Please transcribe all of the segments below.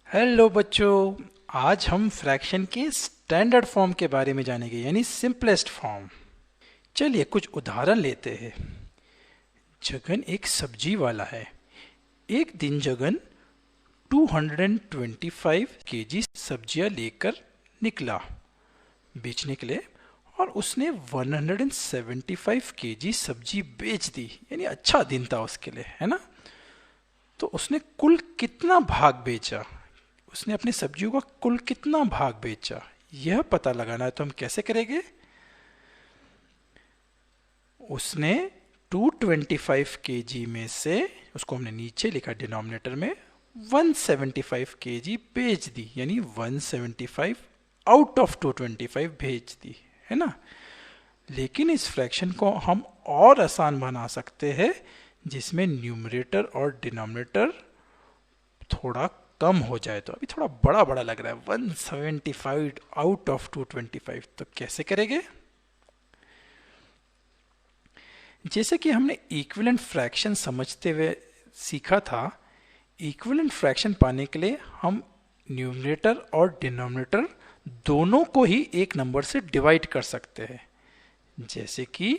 Hello बच्चों। आज हम फ्रैक्शन के स्टैंडर्ड फॉर्म के बारे में जानेंगे, यानी सिंपलेस्ट फॉर्म। चलिए कुछ उदाहरण लेते हैं। जगन एक सब्जी वाला है। एक दिन जगन 225 केजी सब्जियां लेकर निकला बेचने के लिए, और उसने 175 केजी सब्जी बेच दी, यानी अच्छा दिन था उसके लिए, है ना। तो उसने कुल कितना भाग बेचा, उसने अपनी सब्जियों का कुल कितना भाग बेचा, यह पता लगाना है। तो हम कैसे करेंगे? उसने 225 केजी में से, उसको हमने नीचे लिखा डिनोमिनेटर में, 175 केजी बेच दी, यानी 175 आउट ऑफ 225 भेज दी, है ना। लेकिन इस फ्रैक्शन को हम और आसान बना सकते हैं, जिसमें न्यूमरेटर और डिनोमिनेटर थोड़ा कम हो जाए। तो अभी थोड़ा बड़ा बड़ा लग रहा है, 175 आउट ऑफ 225। तो कैसे करेंगे? जैसे कि हमने इक्विवेलेंट फ्रैक्शन समझते हुए सीखा था, इक्विवेलेंट फ्रैक्शन पाने के लिए हम न्यूमरेटर और डिनोमिनेटर दोनों को ही एक नंबर से डिवाइड कर सकते हैं। जैसे कि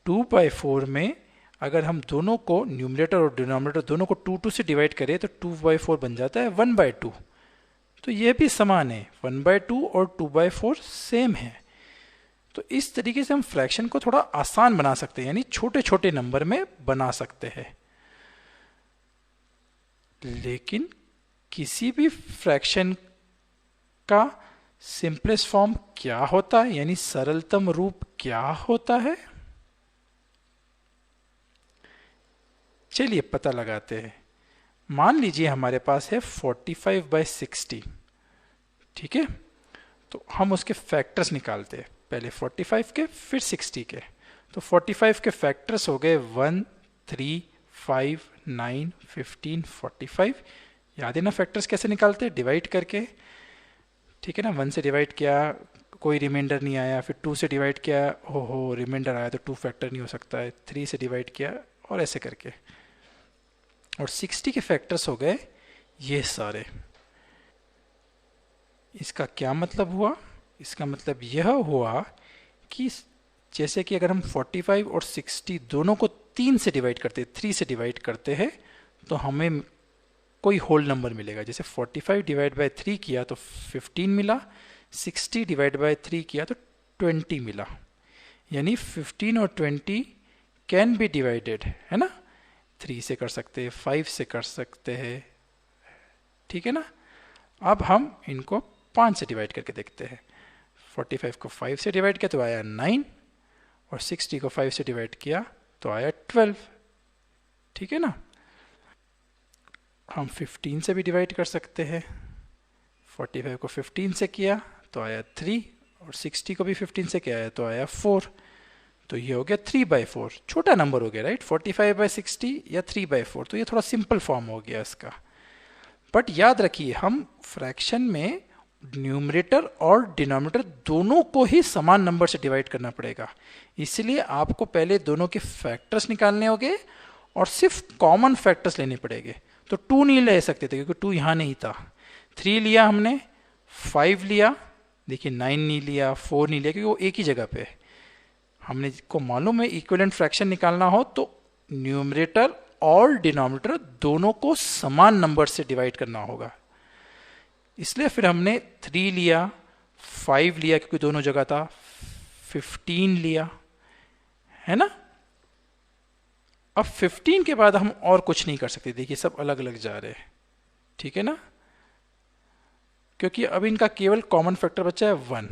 2/4 में अगर हम दोनों को, न्यूमरेटर और डिनोमिनेटर दोनों को 2 से डिवाइड करें तो 2/4 बन जाता है 1/2। तो ये भी समान है, 1/2 और 2/4 सेम है। तो इस तरीके से हम फ्रैक्शन को थोड़ा आसान बना सकते हैं, यानी छोटे छोटे नंबर में बना सकते हैं। लेकिन किसी भी फ्रैक्शन का सिंपलेस्ट फॉर्म क्या होता है, यानी सरलतम रूप क्या होता है? चलिए पता लगाते हैं। मान लीजिए हमारे पास है 45/60, ठीक है। तो हम उसके फैक्टर्स निकालते हैं, पहले 45 के फिर 60 के। तो 45 के फैक्टर्स हो गए 1, 3, 5, 9, 15, 45। याद है ना फैक्टर्स कैसे निकालते हैं? डिवाइड करके, ठीक है ना। 1 से डिवाइड किया, कोई रिमाइंडर नहीं आया, फिर 2 से डिवाइड किया, हो रिमाइंडर आया तो 2 फैक्टर नहीं हो सकता है, 3 से डिवाइड किया, और ऐसे करके। और 60 के फैक्टर्स हो गए ये सारे। इसका क्या मतलब हुआ? इसका मतलब यह हुआ कि जैसे कि अगर हम 45 और 60 दोनों को 3 से डिवाइड करते हैं, 3 से डिवाइड करते हैं, तो हमें कोई होल नंबर मिलेगा। जैसे 45 डिवाइड बाय 3 किया तो 15 मिला, 60 डिवाइड बाय 3 किया तो 20 मिला। यानी 15 और 20 कैन बी डिवाइडेड, है ना। 3 से कर सकते हैं, 5 से कर सकते हैं, ठीक है ना। अब हम इनको 5 से डिवाइड करके देखते हैं। 45 को 5 से डिवाइड किया तो आया 9, और 60 को 5 से डिवाइड किया तो आया 12, ठीक है ना। हम 15 से भी डिवाइड कर सकते हैं। 45 को 15 से किया तो आया 3, और 60 को भी 15 से किया तो आया 4। तो ये हो गया 3/4, छोटा नंबर हो गया, राइट। 45/60 या 3/4, तो ये थोड़ा सिंपल फॉर्म हो गया इसका। बट याद रखिए, हम फ्रैक्शन में न्यूमरेटर और डिनोमिनेटर दोनों को ही समान नंबर से डिवाइड करना पड़ेगा। इसलिए आपको पहले दोनों के फैक्टर्स निकालने होंगे और सिर्फ कॉमन फैक्टर्स लेने पड़ेंगे। तो 2 नहीं ले सकते थे क्योंकि 2 यहाँ नहीं था। 3 लिया हमने, 5 लिया, देखिए 9 नहीं लिया, 4 नहीं लिया, क्योंकि वो एक ही जगह पे है। हमने को मालूम है इक्विवेलेंट फ्रैक्शन निकालना हो तो न्यूमरेटर और डिनोमिनेटर दोनों को समान नंबर से डिवाइड करना होगा। इसलिए फिर हमने 3 लिया, 5 लिया क्योंकि दोनों जगह था, 15 लिया, है ना। अब 15 के बाद हम और कुछ नहीं कर सकते, देखिए सब अलग अलग जा रहे हैं, ठीक है ना, क्योंकि अब इनका केवल कॉमन फैक्टर बचा है 1,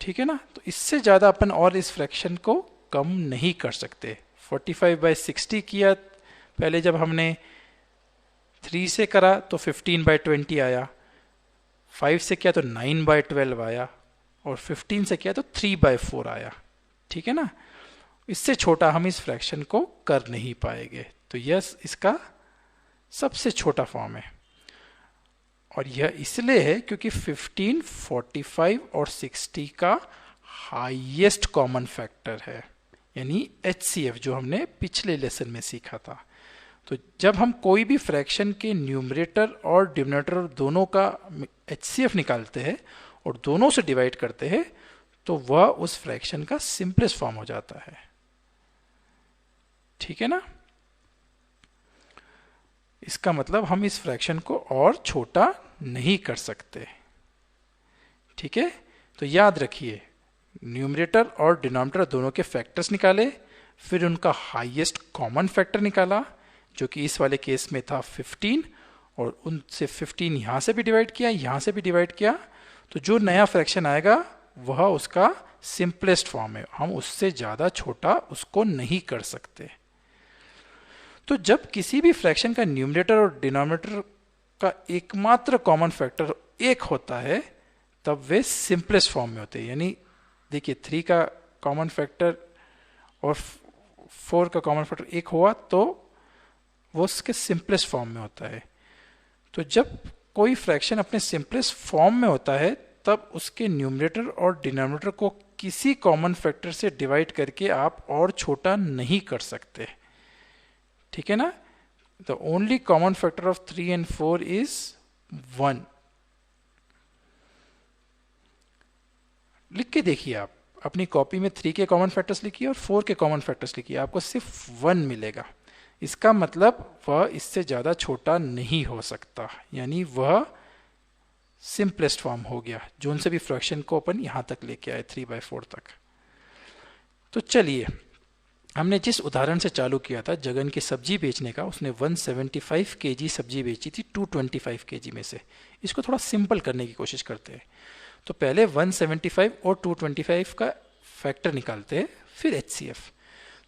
ठीक है ना। तो इससे ज्यादा अपन और इस फ्रैक्शन को कम नहीं कर सकते। 45/60 किया पहले, जब हमने 3 से करा तो 15/20 आया, 5 से किया तो 9/12 आया, और 15 से किया तो 3/4 आया, ठीक है ना। इससे छोटा हम इस फ्रैक्शन को कर नहीं पाएंगे। तो यह इसका सबसे छोटा फॉर्म है, और यह इसलिए है क्योंकि 15, 45 और 60 का हाईएस्ट कॉमन फैक्टर है, यानी HCF, जो हमने पिछले लेसन में सीखा था। तो जब हम कोई भी फ्रैक्शन के न्यूमरेटर और डिनोमिनेटर दोनों का HCF निकालते हैं और दोनों से डिवाइड करते हैं तो वह उस फ्रैक्शन का सिंपलेस्ट फॉर्म हो जाता है। ठीक है ना? इसका मतलब हम इस फ्रैक्शन को और छोटा नहीं कर सकते। ठीक है, तो याद रखिए, न्यूमरेटर और डिनोमिनेटर दोनों के फैक्टर्स निकाले, फिर उनका हाईएस्ट कॉमन फैक्टर निकाला जो कि इस वाले केस में था 15, और उनसे 15 यहां से भी डिवाइड किया, यहां से भी डिवाइड किया, तो जो नया फ्रैक्शन आएगा वह उसका सिंपलेस्ट फॉर्म है। हम उससे ज्यादा छोटा उसको नहीं कर सकते। तो जब किसी भी फ्रैक्शन का न्यूमरेटर और डिनोमिनेटर का एकमात्र कॉमन फैक्टर 1 होता है तब वे सिंपलेस्ट फॉर्म में होते हैं। यानी देखिए 3 का कॉमन फैक्टर और 4 का कॉमन फैक्टर 1 हुआ तो वो उसके सिंपलेस्ट फॉर्म में होता है। तो जब कोई फ्रैक्शन अपने सिंपलेस्ट फॉर्म में होता है तब उसके न्यूमरेटर और डिनोमिनेटर को किसी कॉमन फैक्टर से डिवाइड करके आप और छोटा नहीं कर सकते। ठीक है ना? The only common factor of 3 and 4 is 1। लिख के देखिए, आप अपनी कॉपी में 3 के कॉमन फैक्टर्स लिखिए और 4 के कॉमन फैक्टर्स लिखिए, आपको सिर्फ 1 मिलेगा। इसका मतलब वह इससे ज्यादा छोटा नहीं हो सकता, यानी वह सिंपलेस्ट फॉर्म हो गया जो उनसे भी फ्रैक्शन को अपन यहां तक लेके आए 3/4 तक। तो चलिए, हमने जिस उदाहरण से चालू किया था जगन की सब्जी बेचने का, उसने 175 kg सब्जी बेची थी 225 kg में से। इसको थोड़ा सिंपल करने की कोशिश करते हैं। तो पहले 175 और 225 का फैक्टर निकालते हैं, फिर HCF।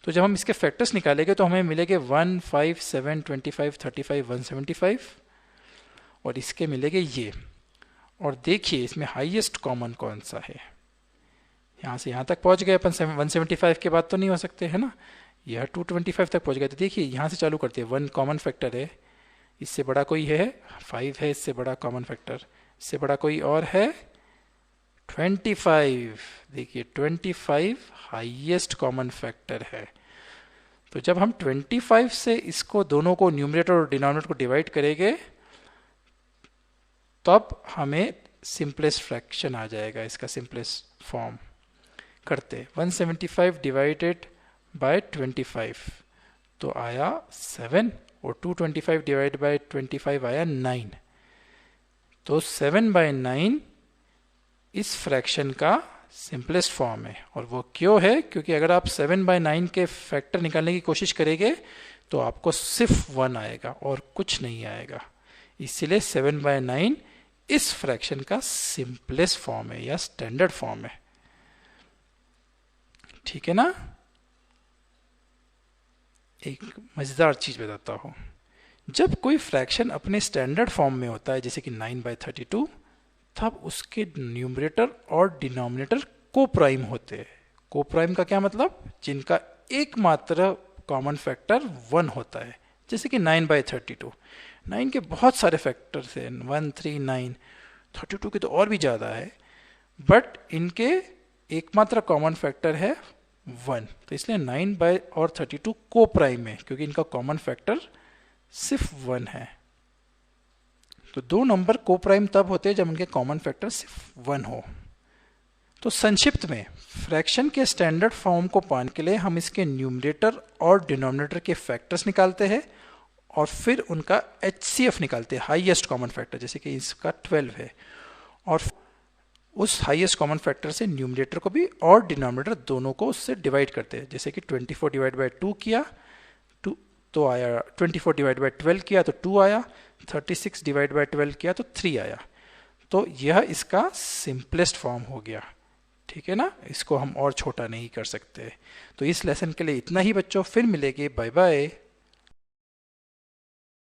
तो जब हम इसके फैक्टर्स निकालेंगे तो हमें मिलेंगे 1, 5, 7, 25, 35, 175 और इसके मिलेंगे ये। और देखिए इसमें हाईएस्ट कॉमन कौन सा है। यहाँ से यहाँ तक पहुँच गए अपन, 175 के बाद तो नहीं हो सकते, है ना? यह 225 तक पहुँच गए। तो देखिए यहाँ से चालू करते हैं, 1 कॉमन फैक्टर है, इससे बड़ा कोई है 5 है, इससे बड़ा कॉमन फैक्टर, इससे बड़ा कोई और है 25। देखिए 25 हाईएस्ट कॉमन फैक्टर है। तो जब हम 25 से इसको दोनों को न्यूमरेटर और डिनोमिनेटर को डिवाइड करेंगे तब हमें सिंपलेस्ट फ्रैक्शन आ जाएगा। इसका सिंपलेस्ट फॉर्म करते 175 डिवाइडेड बाय 25 तो आया 7 और 225 डिवाइड बाय 25 आया 9। तो 7/9 इस फ्रैक्शन का सिंपलेस्ट फॉर्म है। और वो क्यों है? क्योंकि अगर आप 7/9 के फैक्टर निकालने की कोशिश करेंगे तो आपको सिर्फ 1 आएगा और कुछ नहीं आएगा। इसीलिए 7/9 इस फ्रैक्शन का सिंपलेस्ट फॉर्म है या स्टैंडर्ड फॉर्म है। ठीक है ना? एक मजेदार चीज बताता हूं, जब कोई फ्रैक्शन अपने स्टैंडर्ड फॉर्म में होता है जैसे कि 9/32 तब उसके न्यूमरेटर और डिनोमिनेटर कोप्राइम होते हैं। कोप्राइम का क्या मतलब? जिनका एकमात्र कॉमन फैक्टर 1 होता है। जैसे कि 9/32, 9 के बहुत सारे फैक्टर्स हैं, 1, 3, 9, 32 के तो और भी ज़्यादा है, बट इनके एकमात्र कॉमन फैक्टर है 1। तो इसलिए 9/32 कोप्राइम है क्योंकि इनका कॉमन फैक्टर सिर्फ 1 है। तो दो नंबर कोप्राइम तब होते हैं जब उनके कॉमन फैक्टर सिर्फ 1 हो। तो संक्षिप्त में फ्रैक्शन के स्टैंडर्ड फॉर्म को पाने के लिए हम इसके न्यूमरेटर और डिनोमिनेटर के फैक्टर्स निकालते हैं और फिर उनका HCF निकालते हैं, हाईएस्ट कॉमन फैक्टर, जैसे कि इसका 12 है, और उस हाईएस्ट कॉमन फैक्टर से न्यूमरेटर को भी और डिनोमिनेटर दोनों को उससे डिवाइड करते हैं। जैसे कि 24 डिवाइड बाय 2 किया तो आया, 24 डिवाइड बाय 12 किया तो 2 आया, 36 डिवाइड बाय 12 किया तो 3 आया। तो यह इसका सिंपलेस्ट फॉर्म हो गया। ठीक है ना? इसको हम और छोटा नहीं कर सकते। तो इस लेसन के लिए इतना ही बच्चों, फिर मिलेंगे, बाय बाय।